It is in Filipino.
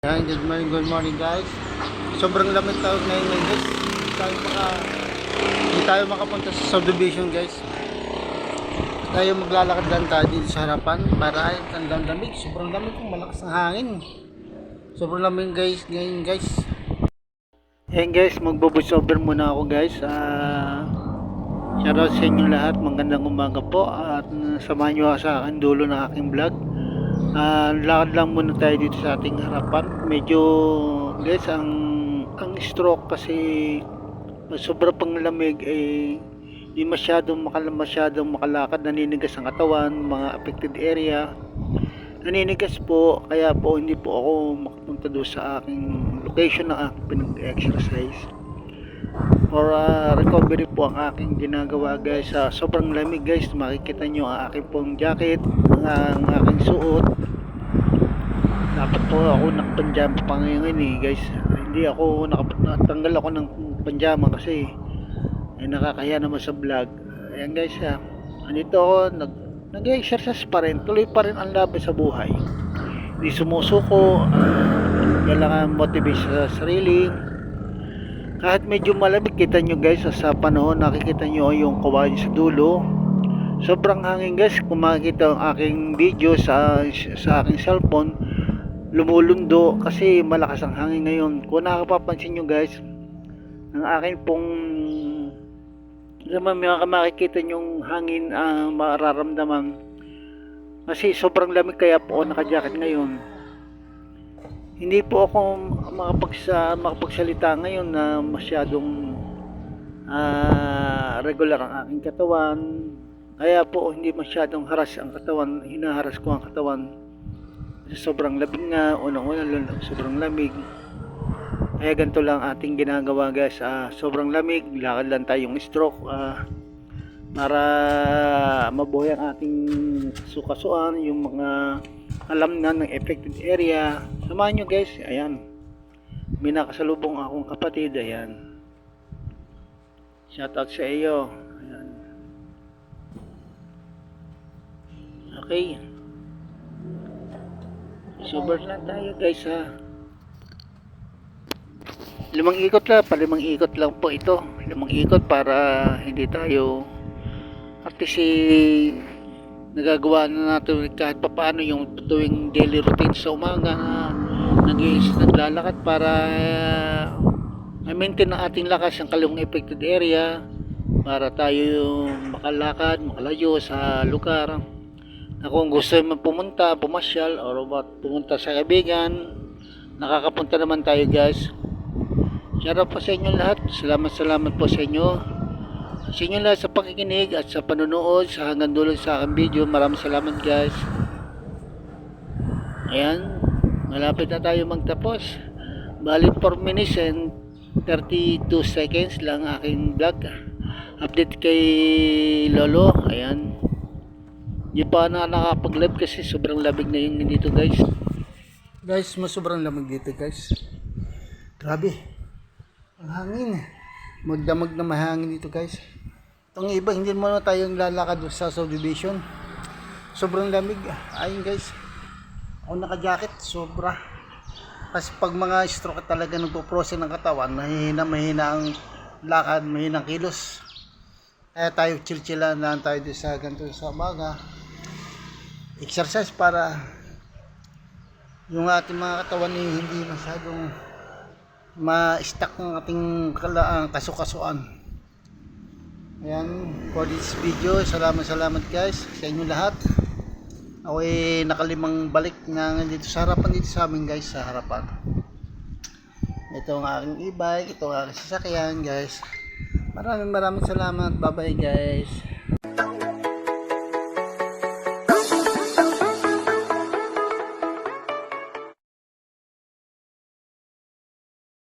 Yan, good morning guys. Sobrang lamig tayo ngayon guys. Hindi tayo makapunta sa subdivision guys. Tayo maglalakad lang tayo dito sa harapan para ay ang lamig. Sobrang lamig kung malakas ang hangin. Sobrang lamig guys ngayon guys. Yan guys, magbo-voice over muna ako guys. Shoutout sa inyo lahat. Magandang umaga po at samahan nyo sa akin dulo ng aking vlog. Lakad lang muna tayo dito sa ating harapan. Medyo guys ang stroke kasi sobra pang lamig di masyadong makalakad, naninigas ang katawan, mga affected area naninigas po, kaya po hindi po ako makapunta doon sa aking location na aking pinag-exercise. For recovery po ang aking ginagawa guys. Sobrang lamig guys, makikita nyo ang aking pong jacket, ang aking suot. Dapat po ako nakapanjama pa ngayon guys. Hindi ako natanggal ako ng panjama kasi nakakaya naman sa vlog. Ayan guys, andito ako nag-exercise pa rin, tuloy pa rin ang laban sa buhay. Hindi sumusuko, kailangan motivate sa sarili. Kahit medyo malamig, kita nyo guys sa panahon, nakikita nyo yung kawayan sa dulo. Sobrang hangin guys. Kung makikita ang aking video sa aking cellphone, lumulundo kasi malakas ang hangin ngayon. Kung nakakapapansin nyo guys, ang akin pong makikita nyong hangin mararamdaman kasi sobrang lamig, kaya po ako naka-jacket ngayon. Hindi po ako makapagsalita ngayon na masyadong regular ang aking katawan, kaya po hindi masyadong haras ang katawan, hinaharas ko ang katawan kasi sobrang lamig nga, unang-una sobrang lamig. Kaya ganito lang ating ginagawa guys. Sobrang lamig, lakad lang tayong stroke para mabuhay ang ating sukasuan, yung mga alam na ng affected area. Samahan nyo guys. Ayan, may nakasalubong akong kapatid. Ayan, shoutout sa iyo. Ayan. Okay, super lang tayo guys Limang ikot lang po ito. 5 ikot para hindi tayo at least nagagawa na natin kahit papaano yung tuwing daily routine sa umaga na naglalakad para ma-maintain ang ating lakas ang kalung affected area, para tayo makalakad, makalayo sa lugar na kung gusto mo pumasyal or pumunta sa kaibigan, nakakapunta naman tayo guys. Shoutout po sa inyo lahat. Salamat po sa inyo lahat sa pakikinig at sa panonood sa hanggang dulo sa aking video. Maraming salamat guys. Ayan, malapit na tayo magtapos. Bali 4 minutes and 32 seconds lang aking vlog. Update kay Lolo. Ayan, di pa na nakapag-live kasi sobrang lamig na yung dito guys. Sobrang lamig dito guys. Grabe ang hangin, magdamag na mahangin dito guys. Itong iba hindi mo na tayong lalakad sa subdivision, sobrang lamig. Ayun guys, ako naka-jacket sobra kasi pag mga stroke talaga nagpo-process ng katawan, mahina ang lakad, mahina ang kilos. Kaya tayo chill-chillan lang tayo sa ganito sa umaga, exercise para yung ating mga katawan hindi masyadong ma-stack ng ating kasukasuan. Ayan, for this video, salamat guys sa inyo lahat. Ako nakalimang balik na dito sa harapan, dito sa amin guys, sa harapan. Ito ang aking e-bike, ito ang aking sasakyan guys. Maraming salamat, bye bye guys.